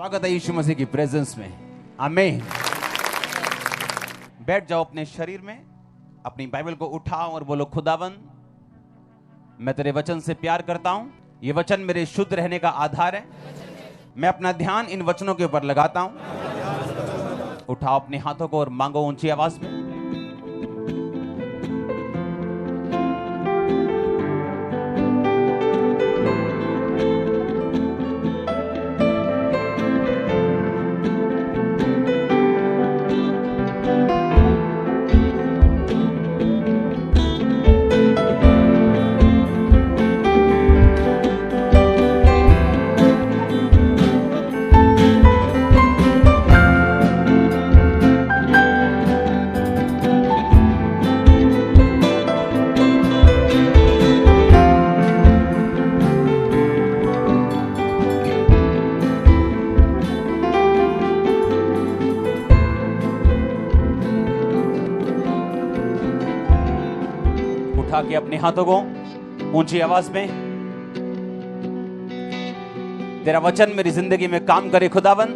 स्वागत है यीशु मसीह की प्रेजेंस में। आमीन। बैठ जाओ अपने शरीर में, अपनी बाइबल को उठाओ और बोलो, खुदावन मैं तेरे वचन से प्यार करता हूं। ये वचन मेरे शुद्ध रहने का आधार है। मैं अपना ध्यान इन वचनों के ऊपर लगाता हूं। उठाओ अपने हाथों को और मांगो ऊंची आवाज में। उठा के अपने हाथों को ऊंची आवाज में, तेरा वचन मेरी जिंदगी में काम करे खुदावन।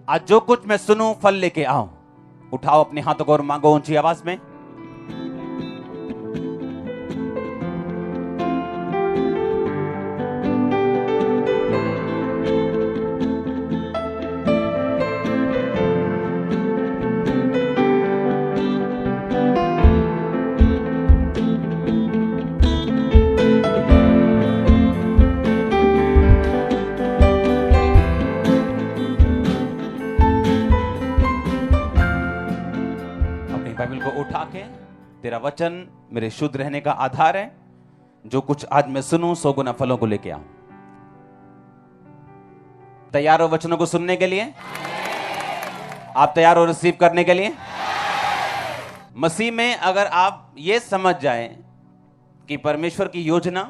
आज जो कुछ मैं सुनूं फल लेके आऊं। उठाओ अपने हाथों को और मांगो ऊंची आवाज में। बाइबल को उठा के, तेरा वचन मेरे शुद्ध रहने का आधार है। जो कुछ आज मैं सुनूं 100 गुना फलों को लेके आऊं। तैयार हो वचनों को सुनने के लिए? आप तैयार हो रिसीव करने के लिए? मसीह में अगर आप ये समझ जाएं कि परमेश्वर की योजना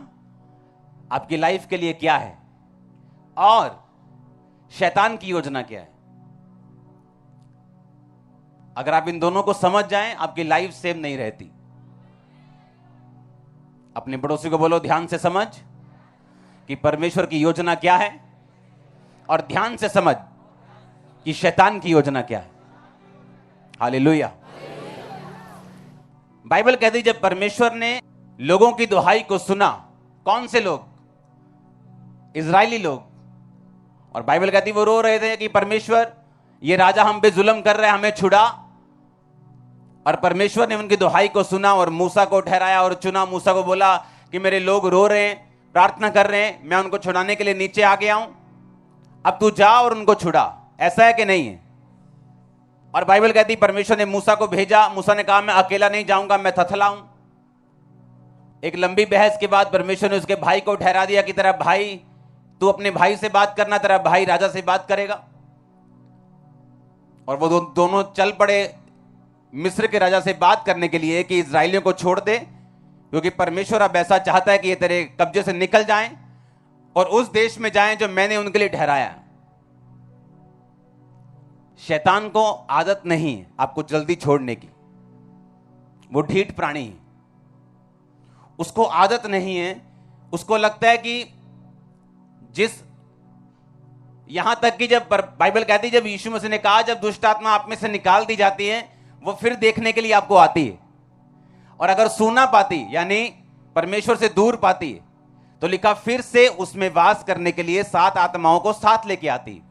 आपकी लाइफ के लिए क्या है और शैतान की योजना क्या है, अगर आप इन दोनों को समझ जाएं, आपकी लाइफ सेम नहीं रहती। अपने पड़ोसी को बोलो, ध्यान से समझ कि परमेश्वर की योजना क्या है और ध्यान से समझ कि शैतान की योजना क्या है। हालेलुया। बाइबल कहती जब परमेश्वर ने लोगों की दुहाई को सुना, कौन से लोग? इजरायली लोग। और बाइबल कहती वो रो रहे थे कि परमेश्वर ये राजा हम पे जुल्म कर रहा है, हमें छुड़ा। और परमेश्वर ने उनकी दुहाई को सुना और मूसा को ठहराया और चुना। मूसा को बोला कि मेरे लोग रो रहे हैं, प्रार्थना कर रहे हैं, मैं उनको छुड़ाने के लिए नीचे आ गया हूं, अब तू जा और उनको छुड़ा। ऐसा है कि नहीं है? और बाइबल कहती परमेश्वर ने मूसा को भेजा। मूसा ने कहा मैं अकेला नहीं जाऊंगा, मैं थथला हूं। एक लंबी बहस के बाद परमेश्वर ने उसके भाई को ठहरा दिया कि तेरा भाई, तू अपने भाई से बात करना, तेरा भाई राजा से बात करेगा। और वो दोनों चल पड़े मिस्र के राजा से बात करने के लिए कि इजराइलियों को छोड़ दे, क्योंकि परमेश्वर अब ऐसा चाहता है कि ये तेरे कब्जे से निकल जाएं और उस देश में जाएं जो मैंने उनके लिए ठहराया। शैतान को आदत नहीं है आपको जल्दी छोड़ने की। वो ढीठ प्राणी है, उसको आदत नहीं है। उसको लगता है कि जिस यहां तक कि जब बाइबल कहती है, जब यीशु मसीह ने कहा जब दुष्ट आत्मा आप में से निकाल दी जाती है, वो फिर देखने के लिए आपको आती है। और अगर सुना पाती यानी परमेश्वर से दूर पाती है, तो लिखा फिर से उसमें वास करने के लिए 7 आत्माओं को साथ लेके आती है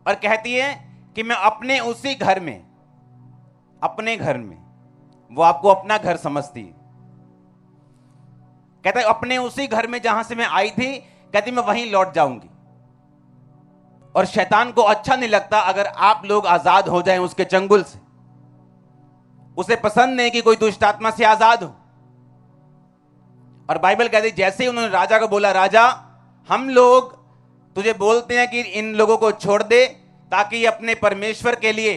और कहती है कि मैं अपने उसी घर में, अपने घर में, वो आपको अपना घर समझती है। कहता है अपने उसी घर में जहां से मैं आई थी, कहती मैं वहीं लौट जाऊंगी। और शैतान को अच्छा नहीं लगता अगर आप लोग आजाद हो जाएं उसके चंगुल से। उसे पसंद नहीं कि कोई दुष्ट आत्मा से आजाद हो। और बाइबल कहती जैसे ही उन्होंने राजा को बोला, राजा हम लोग तुझे बोलते हैं कि इन लोगों को छोड़ दे ताकि अपने परमेश्वर के लिए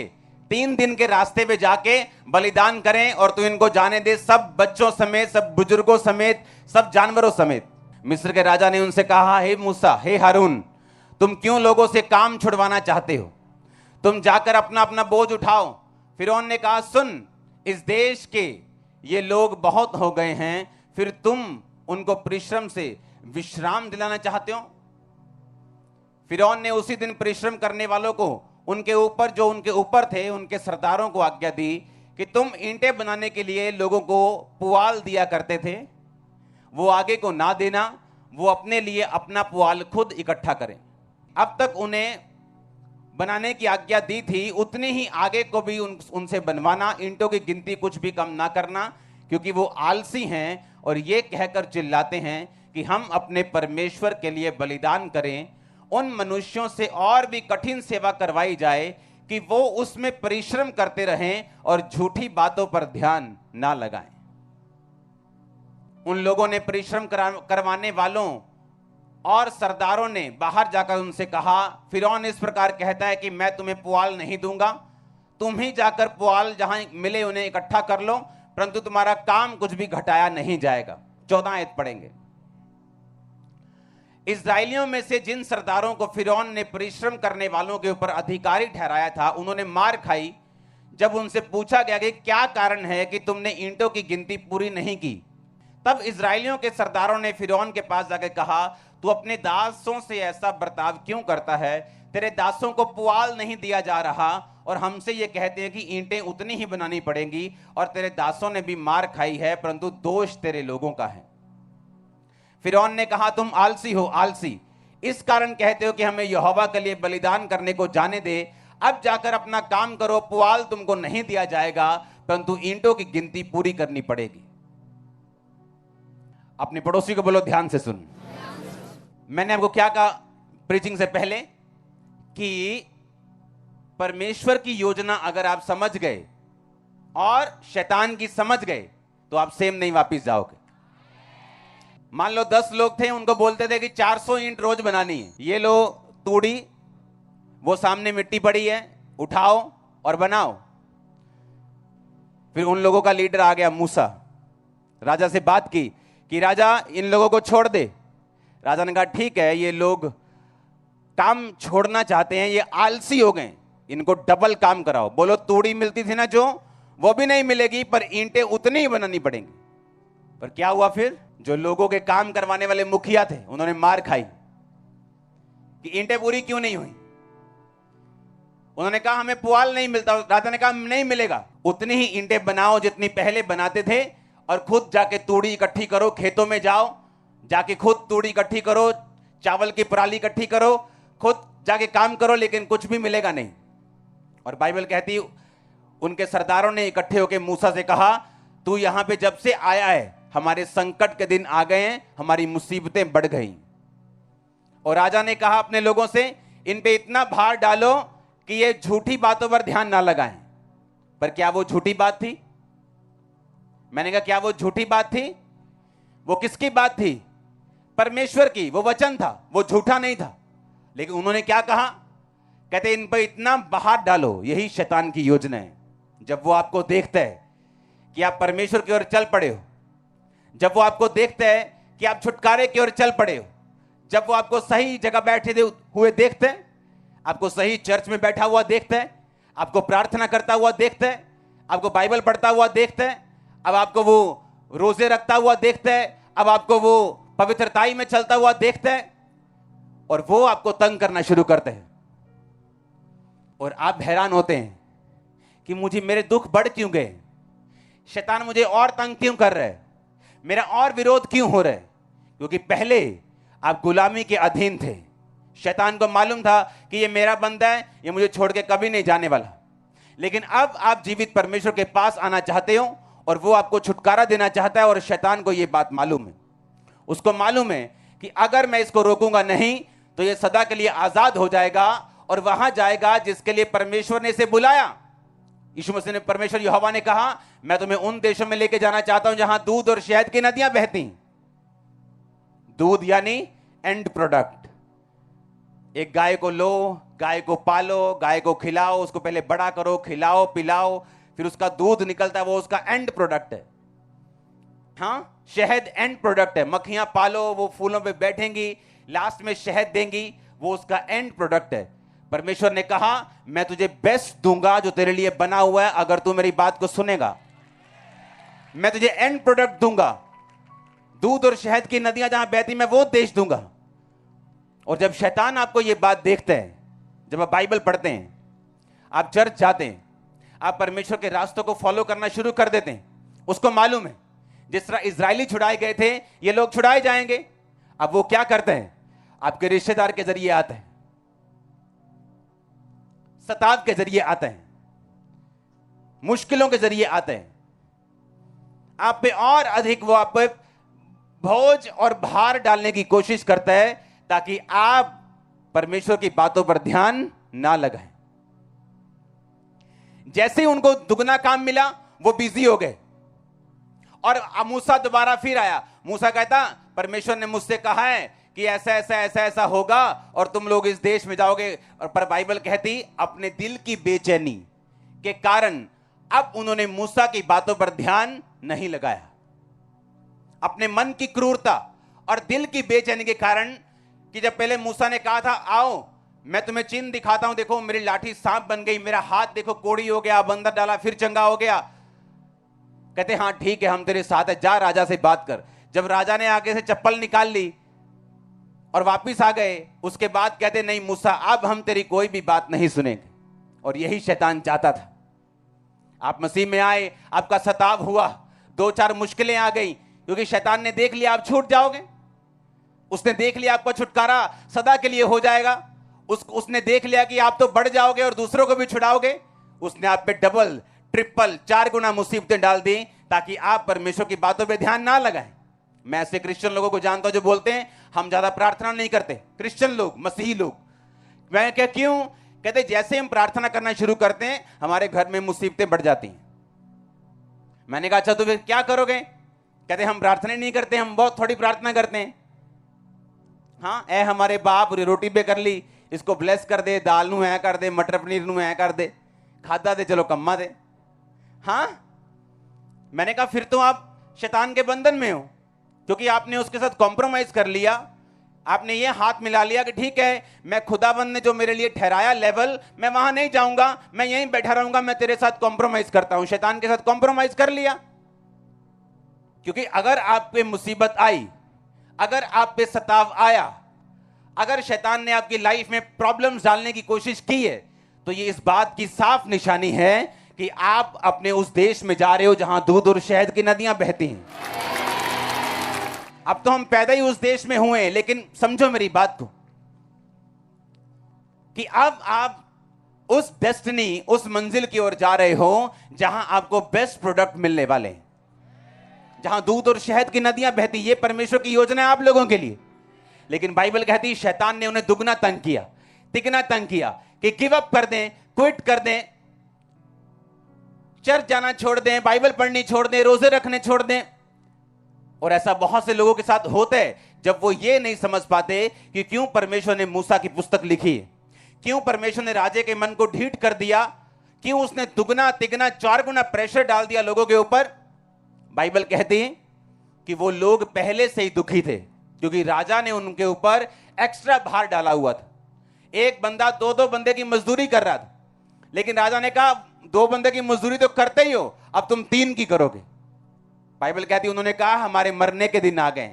3 दिन के रास्ते पे जाके बलिदान करें और तू इनको जाने दे, सब बच्चों समेत, सब बुजुर्गों समेत, सब जानवरों समेत। मिस्र के राजा ने उनसे कहा, हे मूसा, हे हारून, तुम क्यों लोगों से काम छुड़वाना चाहते हो? तुम जाकर अपना अपना बोझ उठाओ। फिरौन ने कहा, सुन, इस देश के ये लोग बहुत हो गए हैं, फिर तुम उनको परिश्रम से विश्राम दिलाना चाहते हो? फिरौन ने उसी दिन परिश्रम करने वालों को, उनके ऊपर जो उनके ऊपर थे, उनके सरदारों को आज्ञा दी कि तुम ईंटें बनाने के लिए लोगों को पुआल दिया करते थे, वो आगे को ना देना, वो अपने लिए अपना पुआल खुद इकट्ठा करें। अब तक उन्हें बनाने की आज्ञा दी थी, उतनी ही आगे को भी उनसे बनवाना, ईंटों की गिनती कुछ भी कम ना करना, क्योंकि वो आलसी हैं और ये कहकर चिल्लाते हैं कि हम अपने परमेश्वर के लिए बलिदान करें। उन मनुष्यों से और भी कठिन सेवा करवाई जाए कि वो उसमें परिश्रम करते रहें और झूठी बातों पर ध्यान ना लगाएं। उन लोगों ने परिश्रम करवाने वालों और सरदारों ने बाहर जाकर उनसे कहा, फिरौन इस प्रकार कहता है कि मैं तुम्हें पुआल नहीं दूंगा, तुम ही जाकर पुआल जहां मिले उन्हें इकट्ठा कर लो, परंतु तुम्हारा काम कुछ भी घटाया नहीं जाएगा। 14 आयत पढ़ेंगे। इस्राएलियों में से जिन सरदारों को फिरौन ने परिश्रम करने वालों के ऊपर अधिकारी ठहराया था, उन्होंने मार खाई जब उनसे पूछा गया कि क्या कारण है कि तुमने ईंटों की गिनती पूरी नहीं की। तब इस्राएलियों के सरदारों ने फिरौन के पास जाकर कहा, तू अपने दासों से ऐसा बर्ताव क्यों करता है? तेरे दासों को पुआल नहीं दिया जा रहा और हमसे ये कहते हैं कि ईंटें उतनी ही बनानी पड़ेंगी, और तेरे दासों ने भी मार खाई है, परंतु दोष तेरे लोगों का है। फिरौन ने कहा, तुम आलसी हो, आलसी, इस कारण कहते हो कि हमें यहोवा के लिए बलिदान करने को जाने दे। अब जाकर अपना काम करो, पुआल तुमको नहीं दिया जाएगा, परंतु ईंटों की गिनती पूरी करनी पड़ेगी। अपने पड़ोसी को बोलो, ध्यान से सुन। मैंने आपको क्या कहा प्रीचिंग से पहले कि परमेश्वर की योजना अगर आप समझ गए और शैतान की समझ गए तो आप सेम नहीं वापस जाओगे। मान लो 10 लोग थे, उनको बोलते थे कि 400 ईंट रोज बनानी है, ये लो तूड़ी, वो सामने मिट्टी पड़ी है, उठाओ और बनाओ। फिर उन लोगों का लीडर आ गया मूसा, राजा से बात की कि राजा इन लोगों को छोड़ दे। राजा ने कहा ठीक है, ये लोग काम छोड़ना चाहते हैं, ये आलसी हो गए, इनको डबल काम कराओ। बोलो, तूड़ी मिलती थी ना जो, वो भी नहीं मिलेगी, पर ईंटें उतनी ही बनानी पड़ेंगी। पर क्या हुआ फिर? जो लोगों के काम करवाने वाले मुखिया थे, उन्होंने मार खाई कि ईंटें पूरी क्यों नहीं हुई। उन्होंने कहा हमें पुआल नहीं मिलता। राजा ने कहा नहीं मिलेगा, उतनी ही ईंटें बनाओ जितनी पहले बनाते थे, और खुद जाके तूड़ी इकट्ठी करो, खेतों में जाओ, जाके खुद तूड़ी इकट्ठी करो, चावल की पराली इकट्ठी करो, खुद जाके काम करो, लेकिन कुछ भी मिलेगा नहीं। और बाइबल कहती उनके सरदारों ने इकट्ठे होकर मूसा से कहा, तू यहां पे जब से आया है हमारे संकट के दिन आ गए हैं, हमारी मुसीबतें बढ़ गई। और राजा ने कहा अपने लोगों से, इन पे इतना भार डालो कि ये झूठी बातों पर ध्यान ना लगाएं। पर क्या वो झूठी बात थी? मैंने कहा क्या वो झूठी बात थी? वो किसकी बात थी? परमेश्वर की। वो वचन था, वो झूठा नहीं था। लेकिन उन्होंने क्या कहा? कहते इन पर इतना बाहर डालो। यही शैतान की योजना है। जब वो आपको देखता है कि आप परमेश्वर की ओर चल पड़े हो, जब वो आपको देखता है कि आप छुटकारे की ओर चल पड़े हो, जब वो आपको सही जगह बैठे हुए देखते हैं, आपको सही चर्च में बैठा हुआ देखता है, आपको प्रार्थना करता हुआ देखता है, आपको बाइबल पढ़ता हुआ देखता है, अब आपको वो रोजे रखता हुआ देखता है, अब आपको वो पवित्रताई में चलता हुआ देखता है, और वो आपको तंग करना शुरू करते हैं। और आप हैरान होते हैं कि मुझे मेरे दुख बढ़ क्यों गए, शैतान मुझे और तंग क्यों कर रहा है, मेरा और विरोध क्यों हो रहा है। क्योंकि पहले आप गुलामी के अधीन थे। शैतान को मालूम था कि ये मेरा बंदा है, ये मुझे छोड़ के कभी नहीं जाने वाला। लेकिन अब आप जीवित परमेश्वर के पास आना चाहते हो, और वो आपको छुटकारा देना चाहता है। और शैतान को ये बात मालूम है, उसको मालूम है कि अगर मैं इसको रोकूंगा नहीं तो ये सदा के लिए आजाद हो जाएगा और वहां जाएगा जिसके लिए परमेश्वर ने इसे बुलाया। यीशु मसीह ने, परमेश्वर यहोवा ने कहा, मैं तुम्हें उन देशों में लेके जाना चाहता हूं जहां दूध और शहद की नदियां बहती। दूध यानी एंड प्रोडक्ट। एक गाय को लो, गाय को पालो, गाय को खिलाओ, उसको पहले बड़ा करो, खिलाओ पिलाओ, फिर उसका दूध निकलता है, वो उसका एंड प्रोडक्ट है। हाँ, शहद एंड प्रोडक्ट है। मक्खियां पालो, वो फूलों पे बैठेंगी, लास्ट में शहद देंगी, वो उसका एंड प्रोडक्ट है। परमेश्वर ने कहा, मैं तुझे बेस्ट दूंगा जो तेरे लिए बना हुआ है, अगर तू मेरी बात को सुनेगा। मैं तुझे एंड प्रोडक्ट दूंगा, दूध और शहद की नदियां जहां बहती, मैं वो देश दूंगा। और जब शैतान आपको ये बात देखते हैं, जब आप बाइबल पढ़ते हैं, आप चर्च जाते हैं, आप परमेश्वर के रास्तों को फॉलो करना शुरू कर देते हैं, उसको मालूम है जिस तरह इजरायली छुड़ाए गए थे ये लोग छुड़ाए जाएंगे। अब वो क्या करते हैं, आपके रिश्तेदार के जरिए आते हैं, सताव के जरिए आते हैं, मुश्किलों के जरिए आते हैं, आप पे और अधिक वो आप पे बोझ और भार डालने की कोशिश करता है ताकि आप परमेश्वर की बातों पर ध्यान ना लगाएं। जैसे ही उनको दुगना काम मिला वो बिजी हो गए और मूसा दोबारा फिर आया। मूसा कहता परमेश्वर ने मुझसे कहा है कि ऐसा ऐसा ऐसा ऐसा होगा और तुम लोग इस देश में जाओगे। और पर बाइबल कहती अपने दिल की बेचैनी के कारण अब उन्होंने मूसा की बातों पर ध्यान नहीं लगाया। अपने मन की क्रूरता और दिल की बेचैनी के कारण कि जब पहले मूसा ने कहा था आओ मैं तुम्हें चिन्ह दिखाता हूं, देखो मेरी लाठी सांप बन गई, मेरा हाथ देखो कोड़ी हो गया, बंदर डाला फिर चंगा हो गया। कहते हाँ ठीक है हम तेरे साथ है, जा राजा से बात कर। जब राजा ने आगे से चप्पल निकाल ली और वापिस आ गए, उसके बाद कहते नहीं मूसा अब हम तेरी कोई भी बात नहीं सुनेंगे। और यही शैतान चाहता था। आप मसीह में आए, आपका सताव हुआ, 2-4 मुश्किलें आ गई क्योंकि शैतान ने देख लिया आप छूट जाओगे, उसने देख लिया आपका छुटकारा सदा के लिए हो जाएगा, उसने देख लिया कि आप तो बढ़ जाओगे और दूसरों को भी छुड़ाओगे। उसने आप पे डबल ट्रिपल 4 गुना मुसीबतें डाल दी ताकि आप परमेश्वर की बातों पे ध्यान ना लगाएं। मैं ऐसे क्रिश्चियन लोगों को जानता हूं जो बोलते हैं हम ज्यादा प्रार्थना नहीं करते, क्रिश्चियन लोग, मसीही लोग। मैं क्या क्यों? कहते जैसे हम प्रार्थना करना शुरू करते हैं हमारे घर में मुसीबतें बढ़ जाती हैं। मैंने कहा अच्छा तो फिर क्या करोगे? कहते हम प्रार्थना नहीं करते, हम बहुत थोड़ी प्रार्थना करते हैं। हाँ ए हमारे बाप रोटी पे कर ली, इसको ब्लेस कर दे, दाल नू ऐ कर दे, मटर पनीर नू ऐ कर दे, खादा दे चलो कम्मा दे। हाँ मैंने कहा फिर तो आप शैतान के बंधन में हो क्योंकि आपने उसके साथ कॉम्प्रोमाइज कर लिया। आपने ये हाथ मिला लिया कि ठीक है मैं खुदाबंद ने जो मेरे लिए ठहराया लेवल, मैं वहां नहीं जाऊंगा, मैं यहीं बैठा रहूंगा, मैं तेरे साथ कॉम्प्रोमाइज करता हूं। शैतान के साथ कॉम्प्रोमाइज कर लिया। क्योंकि अगर आप पे मुसीबत आई, अगर आप पे सताव आया, अगर शैतान ने आपकी लाइफ में प्रॉब्लम्स डालने की कोशिश की है तो ये इस बात की साफ निशानी है कि आप अपने उस देश में जा रहे हो जहां दूध और शहद की नदियां बहती हैं। अब तो हम पैदा ही उस देश में हुए, लेकिन समझो मेरी बात को कि अब आप उस डेस्टिनी, उस मंजिल की ओर जा रहे हो जहां आपको बेस्ट प्रोडक्ट मिलने वाले हैं, जहां दूध और शहद की नदियां बहती। ये परमेश्वर की योजना है आप लोगों के लिए। लेकिन बाइबल कहती है शैतान ने उन्हें दुगना तंग किया, तिगना तंग किया कि गिव अप कर दें, क्विट कर दें, चर्च जाना छोड़ दें, बाइबल पढ़नी छोड़ दें, रोजे रखने छोड़ दें। और ऐसा बहुत से लोगों के साथ होता है जब वो ये नहीं समझ पाते कि क्यों परमेश्वर ने मूसा की पुस्तक लिखी है, क्यों परमेश्वर ने राजे के मन को ढीठ कर दिया, क्यों उसने दुगना तिगना 4 गुना प्रेशर डाल दिया लोगों के ऊपर। बाइबल कहती है कि वो लोग पहले से ही दुखी थे क्योंकि राजा ने उनके ऊपर एक्स्ट्रा भार डाला हुआ था। एक बंदा 2-2 बंदे की मजदूरी कर रहा था, लेकिन राजा ने कहा 2 बंदे की मजदूरी तो करते ही हो, अब तुम 3 की करोगे। बाइबल कहती उन्होंने कहा हमारे मरने के दिन आ गए,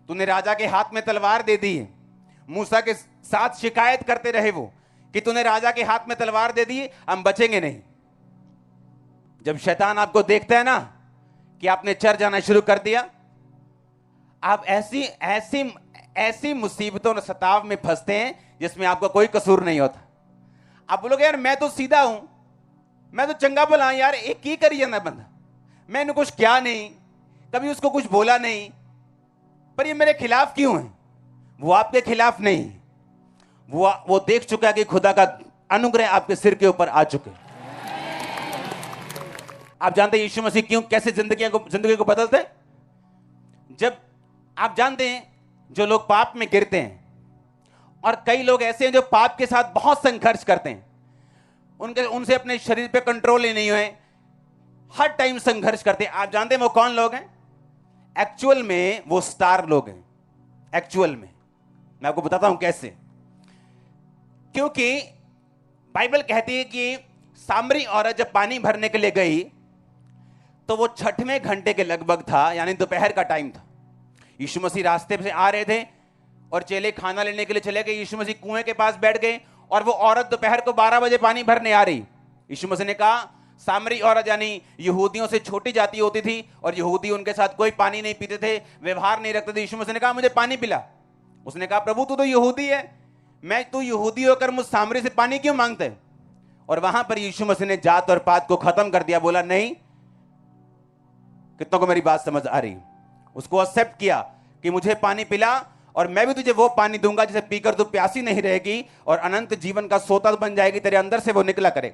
तूने राजा के हाथ में तलवार दे दी है। मूसा के साथ शिकायत करते रहे वो कि तूने राजा के हाथ में तलवार दे दी, हम बचेंगे नहीं। जब शैतान आपको देखता है ना कि आपने चर्च जाना शुरू कर दिया, आप ऐसी ऐसी ऐसी मुसीबतों और सताव में फंसते हैं जिसमें आपका कोई कसूर नहीं होता। आप बोलोगे यार मैं तो सीधा हूं, मैं तो चंगा भला यार, एक की करी जाना बंदा, मैंने कुछ क्या नहीं, कभी उसको कुछ बोला नहीं, पर ये मेरे खिलाफ क्यों है? वो आपके खिलाफ नहीं, वो देख चुका है कि खुदा का अनुग्रह आपके सिर के ऊपर आ चुके। आप जानते हैं यीशु मसीह क्यों कैसे जिंदगी को बदलते हैं? जब आप जानते हैं जो लोग पाप में गिरते हैं, और कई लोग ऐसे हैं जो पाप के साथ बहुत संघर्ष करते हैं, उनसे अपने शरीर पे कंट्रोल ही नहीं हुए, हर टाइम संघर्ष करते हैं। आप जानते हैं वो कौन लोग हैं? एक्चुअल में वो स्टार लोग हैं। एक्चुअल में मैं आपको बताता हूं कैसे। क्योंकि बाइबल कहती है कि सामरी औरत जब पानी भरने के लिए गई तो वो 6वें घंटे के लगभग था, यानी दोपहर का टाइम था। यीशु मसीह रास्ते से आ रहे थे और चेले खाना लेने के लिए चले गए। यीशु मसीह कुएं के पास बैठ गए और वो औरत दोपहर को 12 बजे पानी भरने आ रही। यीशु मसीह ने कहा, सामरी औरत यानी यहूदियों से छोटी जाति होती थी और यहूदी उनके साथ कोई पानी नहीं पीते थे, व्यवहार नहीं रखते थे। यीशु मसीह ने कहा, मुझे पानी पिला। उसने कहा, प्रभु तू तो यहूदी है, मैं तू यहूदी होकर मुझ सामरी से पानी क्यों मांगते? और वहां पर यीशु मसीह ने जात और पात को खत्म कर दिया। बोला, नहीं, कितनों को मेरी बात समझ आ रही? उसको एक्सेप्ट किया कि मुझे पानी पिला और मैं भी तुझे वो पानी दूंगा जिसे पीकर तू प्यासी नहीं रहेगी और अनंत जीवन का सोता बन जाएगी, तेरे अंदर से वो निकला करे।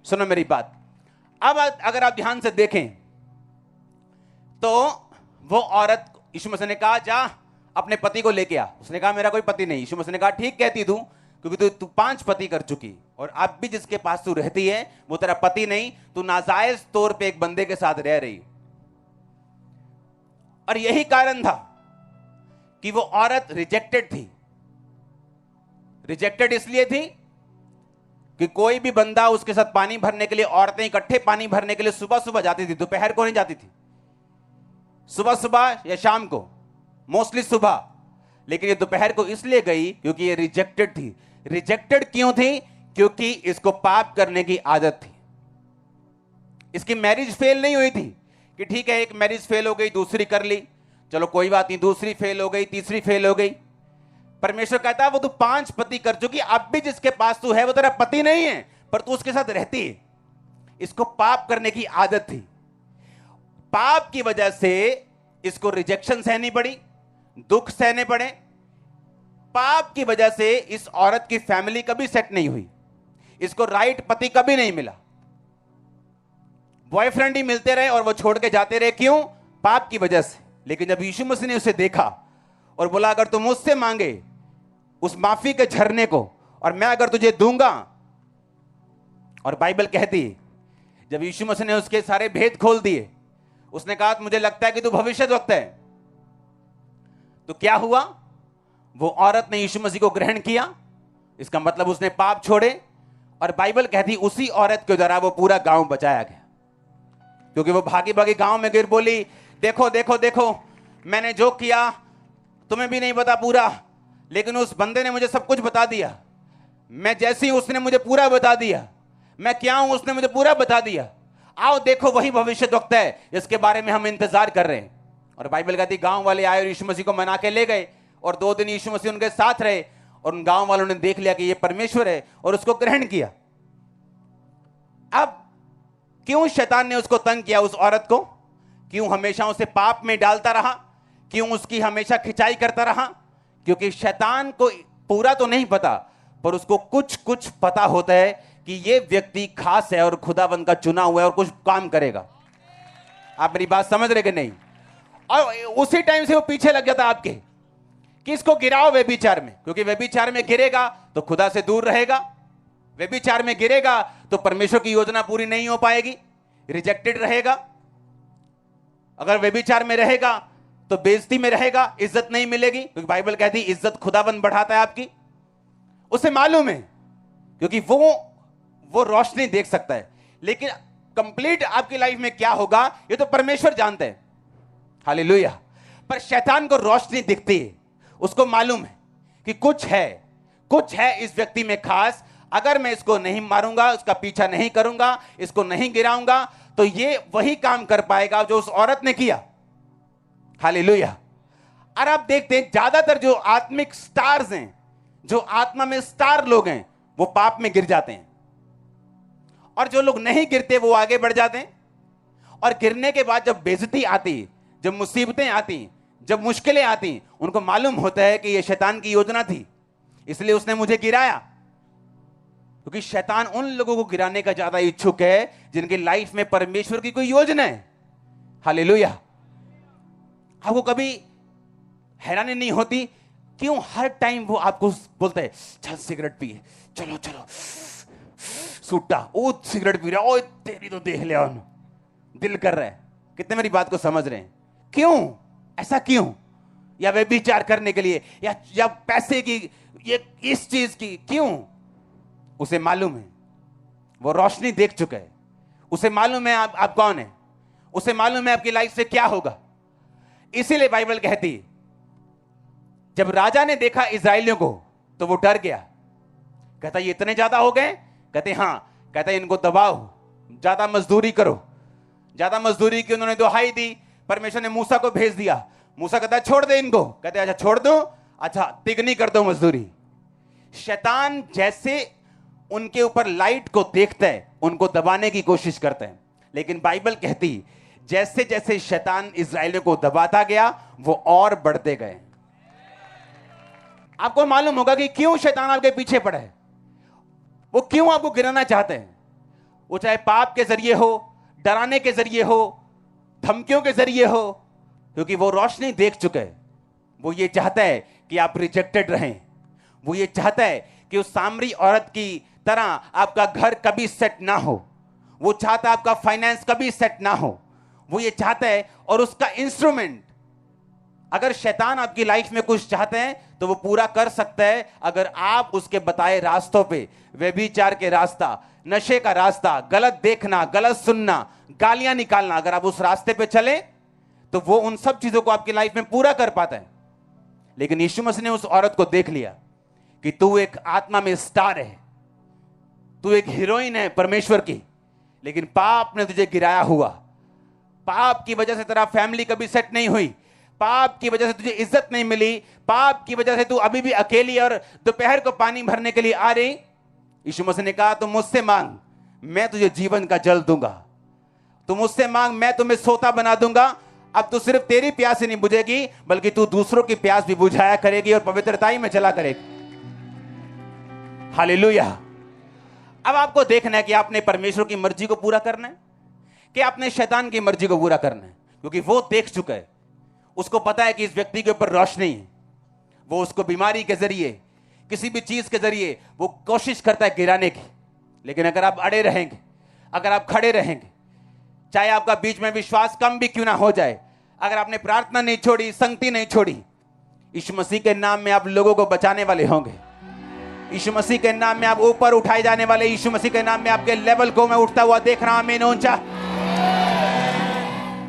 सुनो मेरी बात। अब अगर आप ध्यान से देखें तो वो औरत, यीशु मसीह ने कहा, जा अपने पति को लेके आ। उसने कहा, मेरा कोई पति नहीं। यीशु मसीह ने कहा, ठीक कहती तू, क्योंकि तू 5 पति कर चुकी और अब भी जिसके पास तू रहती है वो तेरा पति नहीं, तू नाजायज तौर पे एक बंदे के साथ रह रही। और यही कारण था कि वो औरत रिजेक्टेड थी। रिजेक्टेड इसलिए थी कि कोई भी बंदा उसके साथ पानी भरने के लिए, औरतें इकट्ठे पानी भरने के लिए सुबह सुबह जाती थी, दोपहर को नहीं जाती थी, सुबह सुबह या शाम को, मोस्टली सुबह। लेकिन ये दोपहर को इसलिए गई क्योंकि ये रिजेक्टेड थी। रिजेक्टेड क्यों थी? क्योंकि इसको पाप करने की आदत थी। इसकी मैरिज फेल नहीं हुई थी कि ठीक है, एक मैरिज फेल हो गई, दूसरी कर ली, चलो कोई बात नहीं, दूसरी फेल हो गई, तीसरी फेल हो गई। परमेश्वर कहता है, वो तू 5 पति कर चुकी, अब भी जिसके पास तू है वो तेरा पति नहीं है, पर तू उसके साथ रहती है। इसको पाप करने की आदत थी। पाप की वजह से इसको रिजेक्शन सहनी पड़ी, दुख सहने पड़े। पाप की वजह से इस औरत की फैमिली कभी सेट नहीं हुई, इसको राइट पति कभी नहीं मिला। बॉयफ्रेंड ही मिलते रहे और वो छोड़ के जाते रहे। क्यों? पाप की वजह से। लेकिन जब यीशु मसीह ने उसे देखा और बोला, अगर तुम मुझसे मांगे उस माफी के झरने को और मैं अगर तुझे दूंगा, और बाइबल कहती है जब यीशु मसीह ने उसके सारे भेद खोल दिए, उसने कहा, मुझे लगता है कि तू भविष्यद्वक्ता है। तो क्या हुआ? वो औरत ने यीशु मसीह को ग्रहण किया, इसका मतलब उसने पाप छोड़े। और बाइबल कहती उसी औरत के द्वारा वो पूरा गांव बचाया गया, क्योंकि वो भागी भागी गांव में गिर बोली, देखो देखो देखो, मैंने जो किया तुम्हें भी नहीं पता पूरा, लेकिन उस बंदे ने मुझे सब कुछ बता दिया। मैं जैसी उसने मुझे पूरा बता दिया, मैं क्या हूं उसने मुझे पूरा बता दिया। आओ देखो, वही भविष्यद्वक्ता है जिसके बारे में हम इंतजार कर रहे हैं। और बाइबल कहती गांव वाले आए और यीशु मसीह को मना के ले गए और 2 दिन यीशु मसीह उनके साथ रहे और उन गांव वालों ने देख लिया कि ये परमेश्वर है और उसको ग्रहण किया। अब क्यों शैतान ने उसको तंग किया, उस औरत को? क्यों हमेशा उसे पाप में डालता रहा? क्यों उसकी हमेशा खिंचाई करता रहा? क्योंकि शैतान को पूरा तो नहीं पता, पर उसको कुछ कुछ पता होता है कि ये व्यक्ति खास है और खुदाबंद का चुना हुआ है और कुछ काम करेगा। आप मेरी बात समझ रहे कि नहीं? और उसी टाइम से वो पीछे लग जाता आपके कि इसको गिराओ व्यभिचार में, क्योंकि व्यभिचार में गिरेगा तो खुदा से दूर रहेगा, व्यभिचार में गिरेगा तो परमेश्वर की योजना पूरी नहीं हो पाएगी, रिजेक्टेड रहेगा। अगर व्यभिचार में रहेगा तो बेइज्जती में रहेगा, इज्जत नहीं मिलेगी, क्योंकि बाइबल कहती है इज्जत खुदाबंद बढ़ाता है आपकी। उसे मालूम है, क्योंकि वो रोशनी देख सकता है, लेकिन कंप्लीट आपकी लाइफ में क्या होगा ये तो परमेश्वर जानते हैं। हालेलुया। पर शैतान को रोशनी दिखती है, उसको मालूम है कि कुछ है इस व्यक्ति में खास। अगर मैं इसको नहीं मारूंगा, उसका पीछा नहीं करूंगा, इसको नहीं गिराऊंगा, तो ये वही काम कर पाएगा जो उस औरत ने किया। हालेलुया। और आप देखते हैं ज्यादातर जो आत्मिक स्टार्स हैं, जो आत्मा में स्टार लोग हैं, वो पाप में गिर जाते हैं, और जो लोग नहीं गिरते वो आगे बढ़ जाते हैं। और गिरने के बाद जब बेइज्जती आती, जब मुसीबतें आती, जब मुश्किलें आती, उनको मालूम होता है कि यह शैतान की योजना थी, इसलिए उसने मुझे गिराया। क्योंकि शैतान उन लोगों को गिराने का ज्यादा इच्छुक है जिनकी लाइफ में परमेश्वर की कोई योजना है। हालेलुया। आपको कभी हैरानी नहीं होती क्यों हर टाइम वो आपको बोलता है चल सिगरेट पिए, चलो चलो, सूटा ओ सिगरेट पी रहा, ओ तेरी तो देख लिया, दिल कर रहा है। कितने मेरी बात को समझ रहे हैं? क्यों ऐसा? क्यों? या व्यभिचार करने के लिए, या पैसे की, ये इस चीज की, क्यों? उसे मालूम है, वो रोशनी देख चुका है, उसे मालूम है आप कौन है, उसे मालूम है आपकी लाइफ से क्या होगा। इसीलिए बाइबल कहती है जब राजा ने देखा इजराइलियों को तो वो डर गया। कहता ये इतने ज्यादा हो गए? कहते हाँ। कहता इनको दबाओ, ज्यादा मजदूरी करो। ज्यादा मजदूरी की उन्होंने दुहाई दी। परमेश्वर ने मूसा को भेज दिया। मूसा कहता है छोड़ दे इनको। कहते अच्छा छोड़ दो, अच्छा तिगनी कर दो मजदूरी। शैतान जैसे उनके ऊपर लाइट को देखता है उनको दबाने की कोशिश करता है, लेकिन बाइबल कहती जैसे जैसे शैतान इजराइलियों को दबाता गया वो और बढ़ते गए। आपको मालूम होगा कि क्यों शैतान आपके पीछे पड़ा है, वो क्यों आपको गिराना चाहते हैं। वो चाहे पाप के जरिए हो, डराने के जरिए हो, धमकियों के जरिए हो, क्योंकि वो रोशनी देख चुके हैं। वो ये चाहता है कि आप रिजेक्टेड रहें। वो ये चाहता है कि उस सामरी औरत की तरह आपका घर कभी सेट ना हो। वो चाहता है आपका फाइनेंस कभी सेट ना हो। वो ये चाहता है, और उसका इंस्ट्रूमेंट, अगर शैतान आपकी लाइफ में कुछ चाहते हैं तो वो पूरा कर सकता है अगर आप उसके बताए रास्तों पे, व्यभिचार के रास्ता, नशे का रास्ता, गलत देखना, गलत सुनना, गालियां निकालना, अगर आप उस रास्ते पे चले तो वो उन सब चीजों को आपकी लाइफ में पूरा कर पाता है। लेकिन यीशु मसीह ने उस औरत को देख लिया कि तू एक आत्मा में स्टार है, तू एक हीरोइन है परमेश्वर की, लेकिन पाप ने तुझे गिराया हुआ। पाप की वजह से तेरा फैमिली कभी सेट नहीं हुई। पाप की वजह से तुझे इज्जत नहीं मिली। पाप की वजह से तू अभी भी अकेली और दोपहर को पानी भरने के लिए आ रही। यीशु मसीह ने कहा तुम मुझसे मांग, मैं तुझे जीवन का जल दूंगा। तुम मुझसे मांग, मैं तुम्हें सोता बना दूंगा। अब तू सिर्फ तेरी प्यास ही नहीं बुझेगी, बल्कि तू दूसरों की प्यास भी बुझाया करेगी और पवित्रताई में चला करेगी। हालेलुया। अब आपको देखना है कि आपने परमेश्वर की मर्जी को पूरा करना है कि आपने शैतान की मर्जी को पूरा करना है, क्योंकि वो देख चुका है। उसको पता है कि इस व्यक्ति के ऊपर रोशनी है। वो उसको बीमारी के जरिए, किसी भी चीज के जरिए वो कोशिश करता है गिराने की। लेकिन अगर आप अड़े रहेंगे, अगर आप खड़े रहेंगे, चाहे आपका बीच में विश्वास कम भी क्यों ना हो जाए, अगर आपने प्रार्थना नहीं छोड़ी, संगति नहीं छोड़ी, यीशु मसीह के नाम में आप लोगों को बचाने वाले होंगे। यीशु मसीह के नाम में आप ऊपर उठाए जाने वाले। यीशु मसीह के नाम में आपके लेवल को मैं उठता हुआ देख रहा हूं। आमीन ऊंचा।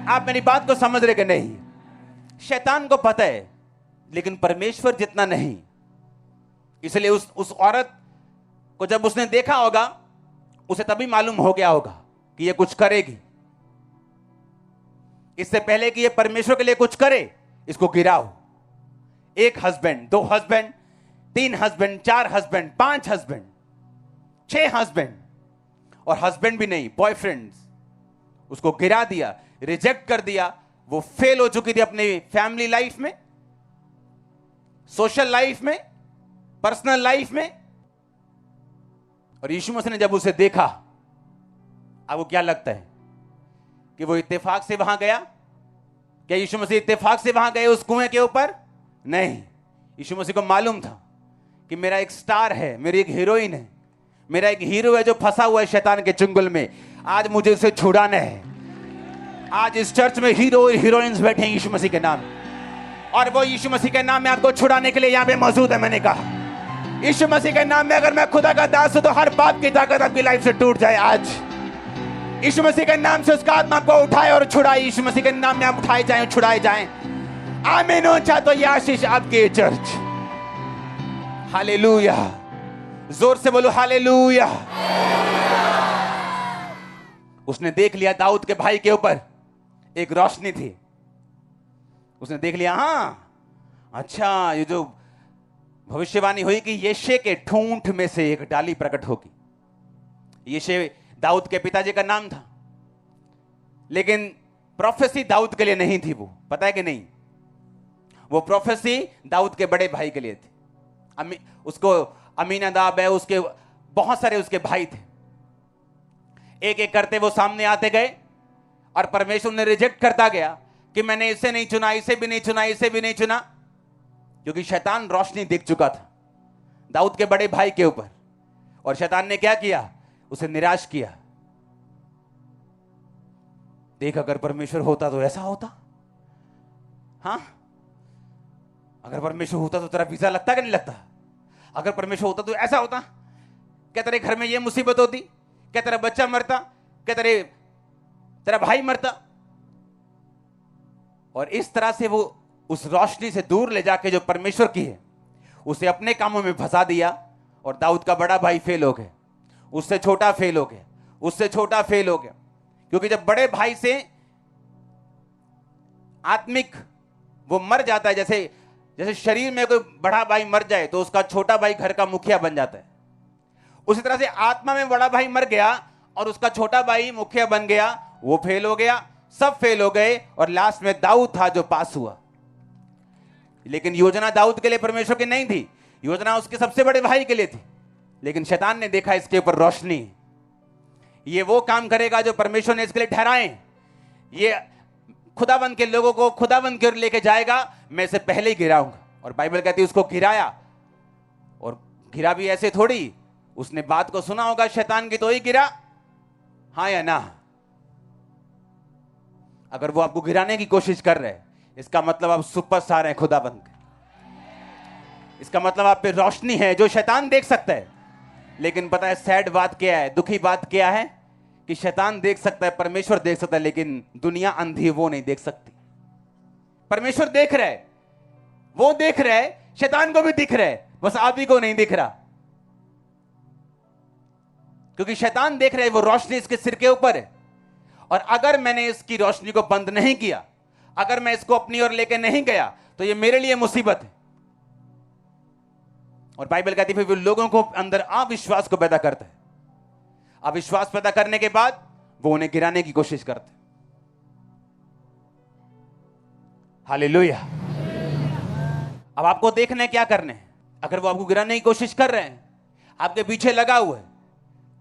आप मेरी बात को समझ रहे कि नहीं? शैतान को पता है, लेकिन परमेश्वर जितना नहीं। इसलिए उस औरत को जब उसने देखा होगा, उसे तभी मालूम हो गया होगा कि ये कुछ करेगी। इससे पहले कि ये परमेश्वर के लिए कुछ करे, इसको गिराओ। एक husband, 2 husband, 3 husband, 4 husband, 5 husband, 6 husband, और हस्बैंड भी नहीं, बॉयफ्रेंड्स, उसको गिरा दिया, रिजेक्ट कर दिया। वो फेल हो चुकी थी अपनी फैमिली लाइफ में, सोशल लाइफ में, पर्सनल लाइफ में। और यीशु मसीह ने जब उसे देखा, आपको क्या लगता है कि वो इत्तेफाक से वहां गया? क्या यीशु मसीह इत्तेफाक से वहां गए उस कुएं के ऊपर? नहीं। यीशु मसीह को मालूम था कि मेरा एक स्टार है, मेरी एक हीरोइन है, मेरा एक हीरो है जो फंसा हुआ है शैतान के चुंगल में। आज मुझे उसे छुड़ाना है। आज इस चर्च में हीरो और हीरोइंस बैठे हैं यीशु मसीह के नाम, और वो यीशु मसीह के नाम में आपको छुड़ाने के लिए यहां पे मौजूद है। मैंने कहा यीशु मसीह के नाम में अगर मैं खुदा का दास हूं तो हर पाप की ताकत आपकी लाइफ से टूट जाए। आज यीशु मसीह के नाम से उसका आत्मा आपको उठाए और छुड़ाए। यीशु मसीह के नाम में आप उठाए जाएं, छुड़ाए जाएं। आमीन ऊंचा। तो यह आशीष आपकी चर्च। हालेलुया। जोर से बोलो हालेलुया। उसने देख लिया दाऊद के भाई के ऊपर एक रोशनी थी। उसने देख लिया, हाँ अच्छा, ये जो भविष्यवाणी हुई कि यिशै के ठूंठ में से एक डाली प्रकट होगी। यिशै दाऊद के पिताजी का नाम था, लेकिन प्रोफेसी दाऊद के लिए नहीं थी। वो पता है कि नहीं? वो प्रोफेसी दाऊद के बड़े भाई के लिए थी। उसको अमीनादाब है, उसके बहुत सारे उसके भाई थे। एक एक करते वो सामने आते गए और परमेश्वर ने रिजेक्ट करता गया कि मैंने इसे नहीं चुना, इसे भी नहीं चुना, इसे भी नहीं चुना, क्योंकि शैतान रोशनी देख चुका था दाऊद के बड़े भाई के ऊपर। और शैतान ने क्या किया? उसे निराश किया। देख, अगर परमेश्वर होता तो ऐसा होता। हाँ, अगर परमेश्वर होता तो तेरा वीजा लगता कि नहीं लगता? अगर परमेश्वर होता तो ऐसा होता। क्या तेरे घर में ये मुसीबत होती? क्या तेरा बच्चा मरता? क्या तेरा भाई मरता? और इस तरह से वो उस रोशनी से दूर ले जाके जो परमेश्वर की है उसे अपने कामों में फंसा दिया, और दाऊद का बड़ा भाई फेल हो गया, उससे छोटा फेल हो गया, उससे छोटा फेल हो गया। क्योंकि जब बड़े भाई से आत्मिक वो मर जाता है, जैसे जैसे शरीर में कोई बड़ा भाई मर जाए तो उसका छोटा भाई घर का मुखिया बन जाता है, उसी तरह से आत्मा में बड़ा भाई मर गया और उसका छोटा भाई मुखिया बन गया। वो फेल हो गया, सब फेल हो गए, और लास्ट में दाऊद था जो पास हुआ। लेकिन योजना दाऊद के लिए परमेश्वर की नहीं थी, योजना उसके सबसे बड़े भाई के लिए थी। लेकिन शैतान ने देखा इसके ऊपर रोशनी, ये वो काम करेगा जो परमेश्वर ने इसके लिए ठहराए, ये खुदाबंद के लोगों को खुदाबंद की ओर लेके जाएगा, मैं इसे पहले ही गिराऊंगा। और बाइबल कहती है उसको गिराया, और गिरा भी ऐसे थोड़ी, उसने बात को सुना होगा शैतान की तो ही गिरा, हाँ या ना। अगर वो आपको गिराने की कोशिश कर रहे हैं, इसका मतलब आप सुपरस्टार हैं खुदाबंद के, इसका मतलब आप पे रोशनी है जो शैतान देख सकता है। लेकिन पता है सैड बात क्या है, दुखी बात क्या है, कि शैतान देख सकता है, परमेश्वर देख सकता है, लेकिन दुनिया अंधी वो नहीं देख सकती। परमेश्वर देख रहा है, वो देख रहा है, शैतान को भी दिख रहा है, बस आप ही को नहीं दिख रहा। क्योंकि शैतान देख रहा है वो रोशनी इसके सिर के ऊपर है, और अगर मैंने इसकी रोशनी को बंद नहीं किया, अगर मैं इसको अपनी ओर लेके नहीं गया, तो ये मेरे लिए मुसीबत है। और बाइबल कहती है फिर लोगों को अंदर अविश्वास को पैदा करता है, अविश्वास पैदा करने के बाद वो उन्हें गिराने की कोशिश करते हैं। हालेलुया। अब आपको देखना है क्या करने हैं। अगर वो आपको गिराने की कोशिश कर रहे हैं, आपके पीछे लगा हुआ है,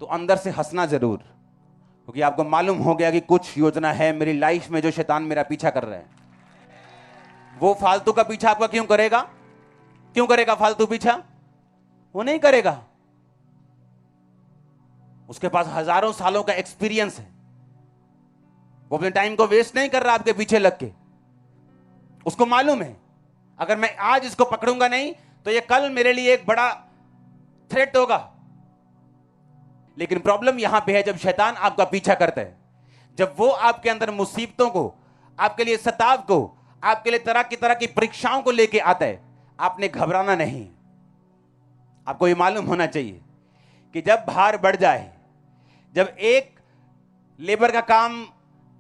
तो अंदर से हंसना जरूर, क्योंकि आपको मालूम हो गया कि कुछ योजना है मेरी लाइफ में जो शैतान मेरा पीछा कर रहा है। वो फालतू का पीछा आपका क्यों करेगा? क्यों करेगा फालतू पीछा? वो नहीं करेगा, उसके पास हजारों सालों का एक्सपीरियंस है, वो अपने टाइम को वेस्ट नहीं कर रहा आपके पीछे लग के। उसको मालूम है अगर मैं आज इसको पकड़ूंगा नहीं तो ये कल मेरे लिए एक बड़ा थ्रेट होगा। लेकिन प्रॉब्लम यहां पे है, जब शैतान आपका पीछा करता है, जब वो आपके अंदर मुसीबतों को, आपके लिए सताव को, आपके लिए तरह की परीक्षाओं को लेके आता है, आपने घबराना नहीं। आपको ये मालूम होना चाहिए कि जब भार बढ़ जाए, जब एक लेबर का काम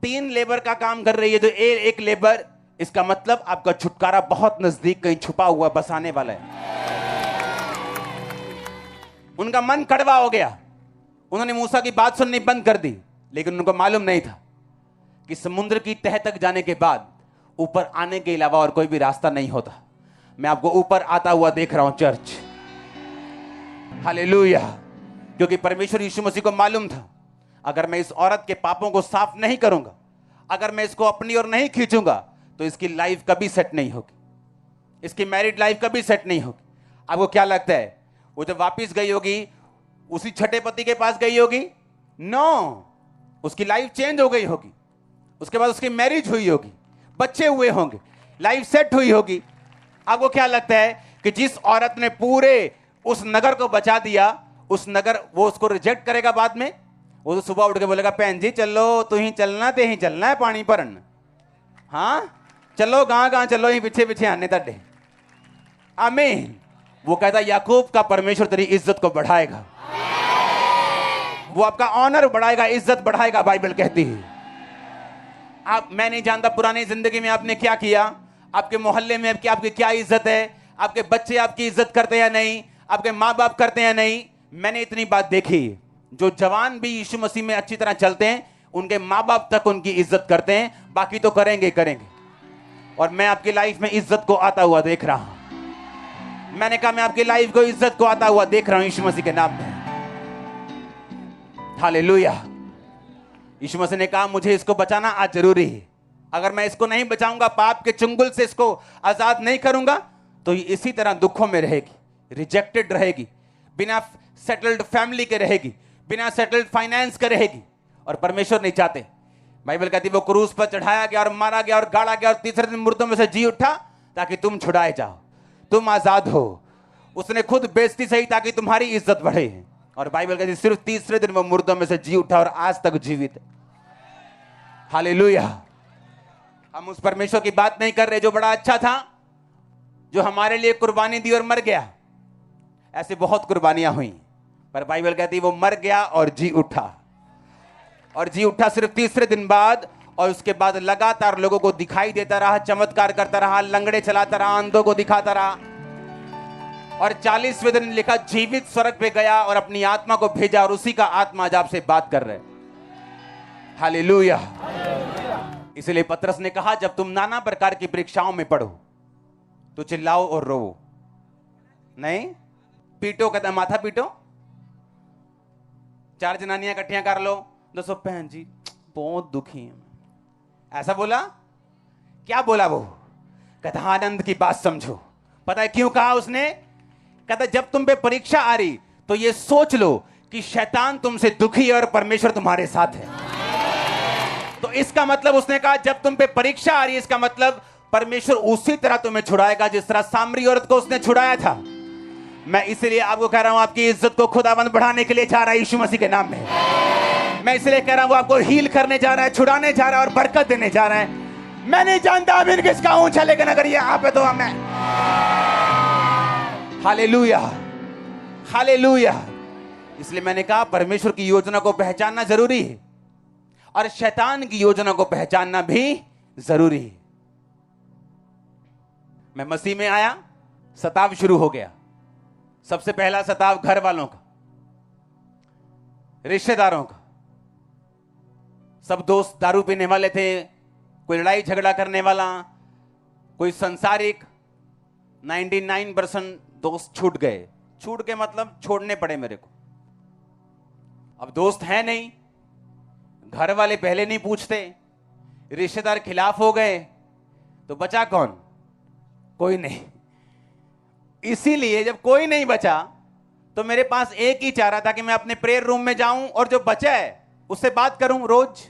3 लेबर का काम कर रही है तो एक लेबर, इसका मतलब आपका छुटकारा बहुत नजदीक कहीं छुपा हुआ बसाने वाला है। उनका मन कड़वा हो गया, उन्होंने मूसा की बात सुननी बंद कर दी, लेकिन उनको मालूम नहीं था कि समुद्र की तह तक जाने के बाद ऊपर आने के अलावा और कोई भी रास्ता नहीं होता। मैं आपको ऊपर आता हुआ देख रहा हूं चर्च, हालेलुया। क्योंकि परमेश्वर यीशु मसीह को मालूम था अगर मैं इस औरत के पापों को साफ नहीं करूंगा, अगर मैं इसको अपनी ओर नहीं खींचूंगा, तो इसकी लाइफ कभी सेट नहीं होगी, इसकी मैरिड लाइफ कभी सेट नहीं होगी। आपको क्या लगता है वो जब वापस गई होगी उसी छठे पति के पास गई होगी? नो, उसकी लाइफ चेंज हो गई होगी, उसके बाद उसकी मैरिज हुई होगी, बच्चे हुए होंगे, लाइफ सेट हुई होगी। आपको क्या लगता है कि जिस औरत ने पूरे उस नगर को बचा दिया, उस नगर वो उसको रिजेक्ट करेगा बाद में? वो तो सुबह उठ के बोलेगा बहन जी चलो, तू ही चलना, ते ही चलना है पानी भरन, हाँ चलो गां चलो, ही पीछे पीछे आने तड्डे। आमीन। वो कहता याकूब का परमेश्वर तेरी इज्जत को बढ़ाएगा, वो आपका ऑनर बढ़ाएगा, इज्जत बढ़ाएगा। बाइबल कहती है मैं नहीं जानता पुरानी जिंदगी में आपने क्या किया, आपके मोहल्ले में आपकी क्या इज्जत है, आपके बच्चे आपकी इज्जत करते हैं या नहीं, आपके माँ बाप करते हैं या नहीं। मैंने इतनी बात देखी, जो जवान भी यीशु मसीह में अच्छी तरह चलते हैं, उनके माँ बाप तक उनकी इज्जत करते हैं, बाकी तो करेंगे। और मैं आपकी लाइफ में इज्जत को आता हुआ देख रहा हूं। मैंने कहा मैं आपकी लाइफ को इज्जत को आता हुआ देख रहा हूं यीशु मसीह के नाम में। हालेलुया। यीशु मसीह ने कहा मुझे इसको बचाना आज जरूरी है, अगर मैं इसको नहीं बचाऊंगा, पाप के चुंगल से इसको आजाद नहीं करूंगा, तो इसी तरह दुखों में रहेगी, रिजेक्टेड रहेगी, बिना सेटल्ड फैमिली के रहेगी, बिना सेटल्ड फाइनेंस के रहेगी। और परमेश्वर नहीं चाहते। बाइबल कहती वो क्रूस पर चढ़ाया गया और मारा गया और गाड़ा गया और तीसरे दिन मुर्दों में से जी उठा ताकि तुम छुड़ाए जाओ, तुम आजाद हो। उसने खुद बेइज्जती सही ताकि तुम्हारी इज्जत बढ़े। और बाइबल कहती सिर्फ तीसरे दिन वो मुर्दों में से जी उठा और आज तक जीवित है। हालेलुया। हम उस परमेश्वर की बात नहीं कर रहे जो बड़ा अच्छा था, जो हमारे लिए कुर्बानी दी और मर गया। ऐसे बहुत कुर्बानियां हुई, पर बाइबल कहती है वो मर गया और जी उठा, और जी उठा सिर्फ तीसरे दिन बाद। और उसके बाद लगातार लोगों को दिखाई देता रहा, चमत्कार करता रहा, लंगड़े चलाता रहा, अंधों को दिखाता रहा। और 40वें दिन लिखा जीवित स्वर्ग पे गया और अपनी आत्मा को भेजा, और उसी का आत्मा आज आपसे बात कर रहे। हालेलुया। इसलिए पतरस ने कहा जब तुम नाना प्रकार की परीक्षाओं में पढ़ो तो चिल्लाओ और रो नहीं, पीटो, कहता माथा पीटो। 4 जनानियां इकट्ठियां कर लो, दसो बहन जी बहुत दुखी है। ऐसा बोला? क्या बोला वो? कहता आनंद की बात समझो। पता है क्यों कहा उसने? कहता जब तुम पे परीक्षा आ रही तो ये सोच लो कि शैतान तुमसे दुखी है और परमेश्वर तुम्हारे साथ है। तो इसका मतलब उसने कहा जब तुम पे परीक्षा आ रही है, इसका मतलब परमेश्वर उसी तरह तुम्हें छुड़ाएगा जिस तरह सामरी औरत को उसने छुड़ाया था। मैं इसलिए आपको कह रहा हूं, आपकी इज्जत को खुदाबंद बढ़ाने के लिए जा रहा है यीशु मसीह के नाम में। मैं इसलिए कह रहा हूं वो आपको हील करने जा रहा है, छुड़ाने जा रहा है और बरकत देने जा रहा है। मैं नहीं जानता अमीन किसका ऊंचा, लेकिन अगर ये आप है तो मैं। Hallelujah, hallelujah. इसलिए मैंने कहा परमेश्वर की योजना को पहचानना जरूरी है और शैतान की योजना को पहचानना भी जरूरी है। मैं मसीह में आया, सताव शुरू हो गया। सबसे पहला सताव घर वालों का, रिश्तेदारों का। सब दोस्त दारू पीने वाले थे, कोई लड़ाई झगड़ा करने वाला, कोई संसारिक। 99% दोस्त छूट गए। छूट के मतलब छोड़ने पड़े मेरे को। अब दोस्त है नहीं, घर वाले पहले नहीं पूछते, रिश्तेदार खिलाफ हो गए, तो बचा कौन? कोई नहीं। इसीलिए जब कोई नहीं बचा तो मेरे पास एक ही चारा था कि मैं अपने प्रेयर रूम में जाऊं और जो बचा है उससे बात करूं रोज।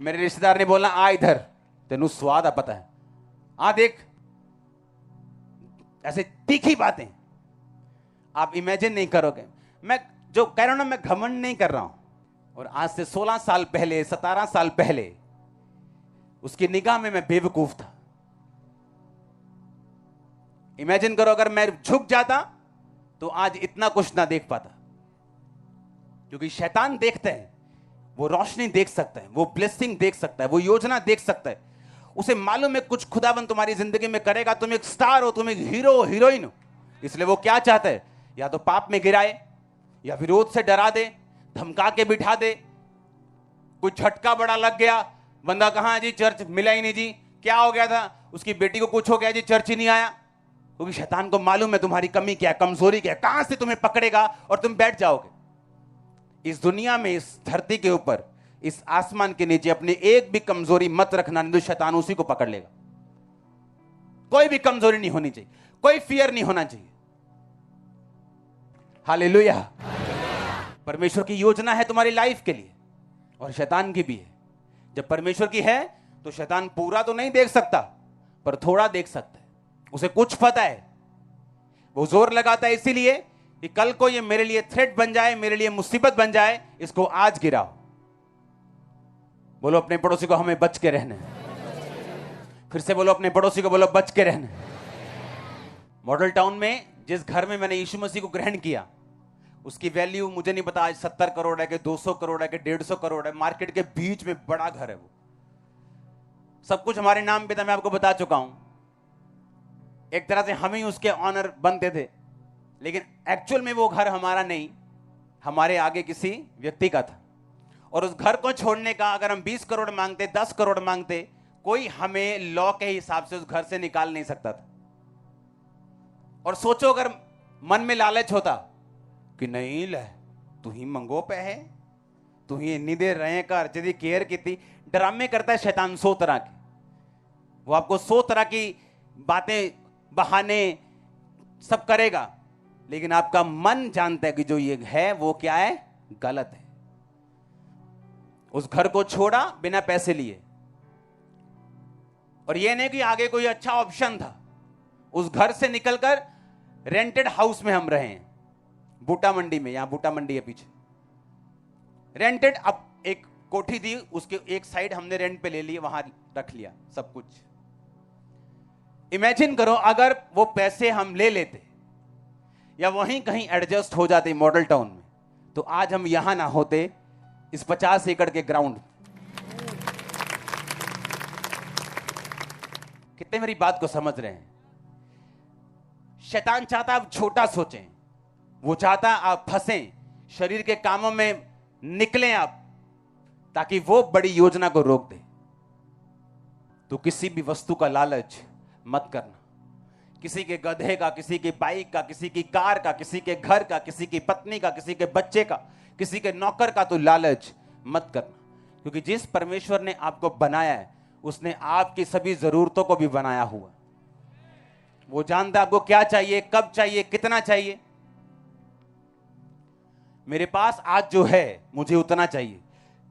मेरे रिश्तेदार ने बोला आ इधर, तेनू स्वाद आ पता है, आ देख। ऐसे तीखी बातें आप इमेजिन नहीं करोगे। मैं जो कह रहा हूं ना, मैं घमंड नहीं कर रहा हूं। और आज से 16 साल पहले, 17 साल पहले उसकी निगाह में मैं बेवकूफ था। इमेजिन करो अगर मैं झुक जाता तो आज इतना कुछ ना देख पाता। क्योंकि शैतान देखता है, वो रोशनी देख सकता है, वो ब्लेसिंग देख सकता है, वो योजना देख सकता है। उसे मालूम है कुछ खुदाबंद तुम्हारी जिंदगी में करेगा, तुम एक स्टार हो, तुम एक हीरो हीरोइन हो। इसलिए वो क्या चाहता है? या तो पाप में गिराए, या विरोध से डरा दे, धमका के बिठा दे। कोई झटका बड़ा लग गया, बंदा कहां है जी, चर्च मिला ही नहीं जी, क्या हो गया था? उसकी बेटी को कुछ हो गया जी, चर्च ही नहीं आया। क्योंकि शैतान को मालूम है तुम्हारी कमी क्या है, कमजोरी क्या है, कहां से तुम्हें पकड़ेगा और तुम बैठ जाओगे। इस दुनिया में, इस धरती के ऊपर, इस आसमान के नीचे अपनी एक भी कमजोरी मत रखना, नहीं तो शैतान उसी को पकड़ लेगा। कोई भी कमजोरी नहीं होनी चाहिए, कोई फियर नहीं होना चाहिए। हालेलुया। परमेश्वर की योजना है तुम्हारी लाइफ के लिए और शैतान की भी है। जब परमेश्वर की है तो शैतान पूरा तो नहीं देख सकता, पर थोड़ा देख सकता है। उसे कुछ पता है, वो जोर लगाता है इसीलिए कि कल को ये मेरे लिए थ्रेट बन जाए, मेरे लिए मुसीबत बन जाए, इसको आज गिराओ। बोलो अपने पड़ोसी को हमें बच के रहना है। फिर से बोलो अपने पड़ोसी को, बोलो बच के रहना है। मॉडल टाउन में जिस घर में मैंने यीशु मसीह को ग्रहण किया, उसकी वैल्यू मुझे नहीं पता आज 70 करोड़ है कि 200 करोड़ है कि 150 करोड़ है। मार्केट के बीच में बड़ा घर है वो, सब कुछ हमारे नाम पे था, मैं आपको बता चुका हूं। एक तरह से हम ही उसके ऑनर बनते थे, लेकिन एक्चुअल में वो घर हमारा नहीं, हमारे आगे किसी व्यक्ति का था। और उस घर को छोड़ने का अगर हम 20 करोड़ मांगते, 10 करोड़ मांगते, कोई हमें लॉ के हिसाब से उस घर से निकाल नहीं सकता था। और सोचो अगर मन में लालच होता कि नहीं ले तू ही मंगो पे है, तू ही इतनी देर रहे घर च केयर की। ड्रामे करता है शैतान 100 तरह के। वो आपको 100 तरह की बातें, बहाने सब करेगा, लेकिन आपका मन जानता है कि जो ये है वो क्या है, गलत है। उस घर को छोड़ा बिना पैसे लिए, और ये नहीं कि आगे कोई अच्छा ऑप्शन था। उस घर से निकलकर रेंटेड हाउस में हम रहे हैं, बूटा मंडी में। यहां बूटा मंडी है पीछे, रेंटेड। अब एक कोठी दी, उसके एक साइड हमने रेंट पे ले ली, वहां रख लिया सब कुछ। इमेजिन करो अगर वो पैसे हम ले लेते या वहीं कहीं एडजस्ट हो जाते मॉडल टाउन में, तो आज हम यहां ना होते इस 50 एकड़ के ग्राउंड। कितने मेरी बात को समझ रहे हैं? शैतान चाहता आप छोटा सोचें, वो चाहता आप फंसें, शरीर के कामों में निकलें आप, ताकि वो बड़ी योजना को रोक दे। तो किसी भी वस्तु का लालच मत करना, किसी के गधे का, किसी की बाइक का, किसी की कार का, किसी के घर का, किसी की पत्नी का, किसी के बच्चे का, किसी के नौकर का तो लालच मत करना। क्योंकि जिस परमेश्वर ने आपको बनाया है, उसने आपकी सभी जरूरतों को भी बनाया हुआ। वो जानता आपको क्या चाहिए, कब चाहिए, कितना चाहिए। मेरे पास आज जो है मुझे उतना चाहिए।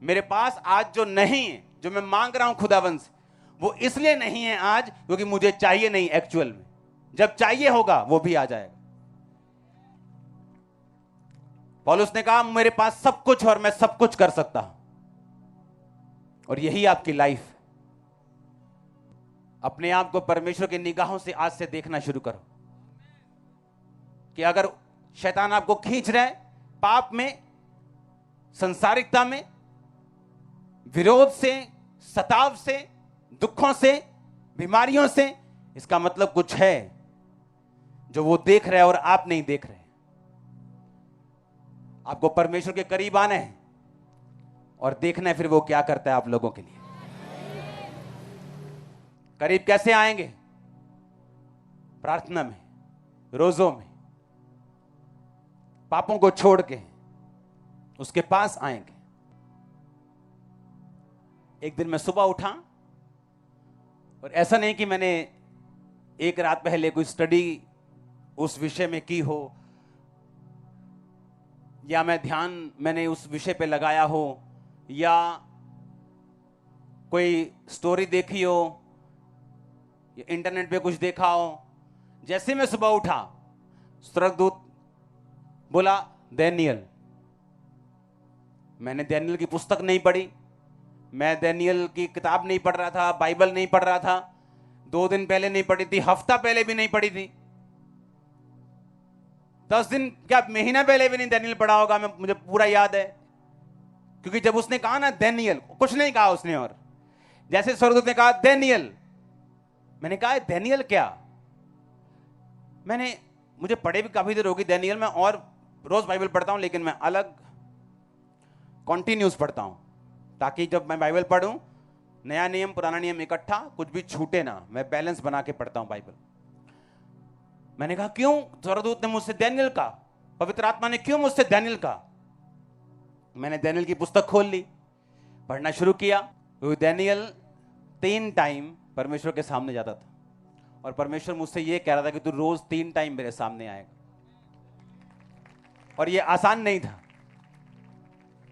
मेरे पास आज जो नहीं है, जो मैं मांग रहा हूं खुदावंद से, वो इसलिए नहीं है आज क्योंकि मुझे चाहिए नहीं एक्चुअल में। जब चाहिए होगा वो भी आ जाएगा। पौलुस ने कहा मेरे पास सब कुछ और मैं सब कुछ कर सकता हूं। और यही आपकी लाइफ है। अपने आप को परमेश्वर की निगाहों से आज से देखना शुरू करो कि अगर शैतान आपको खींच रहा है पाप में, संसारिकता में, विरोध से, सताव से, दुखों से, बीमारियों से, इसका मतलब कुछ है जो वो देख रहा है और आप नहीं देख रहे। आपको परमेश्वर के करीब आना है और देखना है फिर वो क्या करता है आप लोगों के लिए। करीब कैसे आएंगे? प्रार्थना में, रोजों में, पापों को छोड़ के उसके पास आएंगे। एक दिन मैं सुबह उठा और ऐसा नहीं कि मैंने एक रात पहले कोई स्टडी उस विषय में की हो या मैंने उस विषय पे लगाया हो या कोई स्टोरी देखी हो या इंटरनेट पे कुछ देखा हो। जैसे मैं सुबह उठा, स्वर्गदूत बोला दानियल। मैंने दानियल की पुस्तक नहीं पढ़ी, मैं दानियल की किताब नहीं पढ़ रहा था, बाइबल नहीं पढ़ रहा था, 2 दिन पहले नहीं पढ़ी थी, हफ्ता पहले भी नहीं पढ़ी थी, 10 दिन क्या महीना पहले भी नहीं दानियल पढ़ा होगा। मुझे पूरा याद है क्योंकि जब उसने कहा ना दानियल, कुछ नहीं कहा उसने, और जैसे स्वर्गदूत ने कहा दानियल, मैंने कहा दानियल क्या? मुझे पढ़े भी काफी देर होगी दानियल में, और रोज बाइबल पढ़ता हूं, लेकिन मैं अलग कॉन्टिन्यूस पढ़ता हूं ताकि जब मैं बाइबल पढ़ूं, नया नियम पुराना नियम इकट्ठा, कुछ भी छूटे ना, मैं बैलेंस बना के पढ़ता हूं बाइबल। मैंने कहा क्यों स्वर्गदूत ने मुझसे दानियल का, पवित्र आत्मा ने क्यों मुझसे दानियल का? मैंने दानियल की पुस्तक खोल ली, पढ़ना शुरू किया। दानियल 3 टाइम परमेश्वर के सामने जाता था और परमेश्वर मुझसे यह कह रहा था कि तू रोज 3 टाइम मेरे सामने आएगा। और यह आसान नहीं था।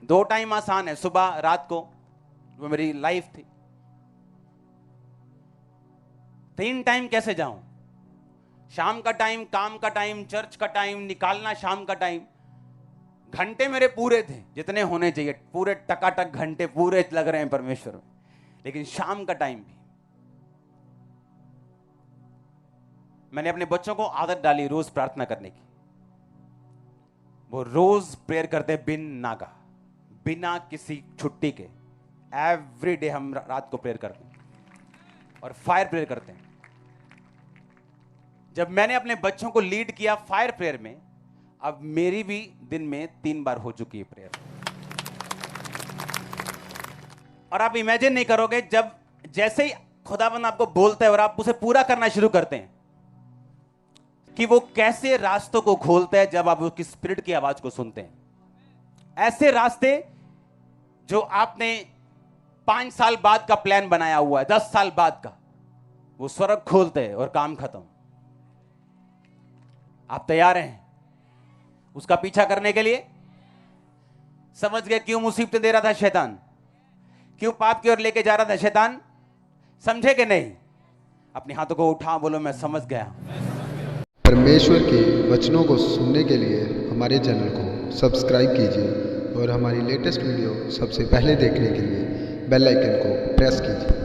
2 टाइम आसान है, सुबह रात को, वो मेरी लाइफ थी। 3 टाइम कैसे जाऊं? शाम का टाइम, काम का टाइम, चर्च का टाइम निकालना, शाम का टाइम, घंटे मेरे पूरे थे जितने होने चाहिए, पूरे टकाटक घंटे पूरे लग रहे हैं परमेश्वर में। लेकिन शाम का टाइम भी मैंने अपने बच्चों को आदत डाली रोज प्रार्थना करने की। वो रोज प्रेयर करते बिन नागा, बिना किसी छुट्टी के। एवरी डे हम रात को प्रेयर करते हैं और फायर प्रेयर करते हैं। जब मैंने अपने बच्चों को लीड किया फायर प्रेयर में, अब मेरी भी दिन में 3 बार हो चुकी है प्रेयर। और आप इमेजिन नहीं करोगे, जब जैसे ही खुदाबंद आपको बोलता है और आप उसे पूरा करना शुरू करते हैं, कि वो कैसे रास्तों को खोलता है जब आप उसकी स्पिरिट की आवाज को सुनते हैं। ऐसे रास्ते जो आपने 5 साल बाद का प्लान बनाया हुआ है, 10 साल बाद का, वो स्वर्ग खोलते हैं और काम खत्म। आप तैयार हैं उसका पीछा करने के लिए? समझ गए क्यों मुसीबतें दे रहा था शैतान, क्यों पाप की ओर लेके जा रहा था शैतान? समझे कि नहीं? अपने हाथों को उठा, बोलो मैं समझ गया। परमेश्वर के वचनों को सुनने के लिए हमारे चैनल को सब्सक्राइब कीजिए और हमारी लेटेस्ट वीडियो सबसे पहले देखने के लिए बेल आइकन को प्रेस कीजिए।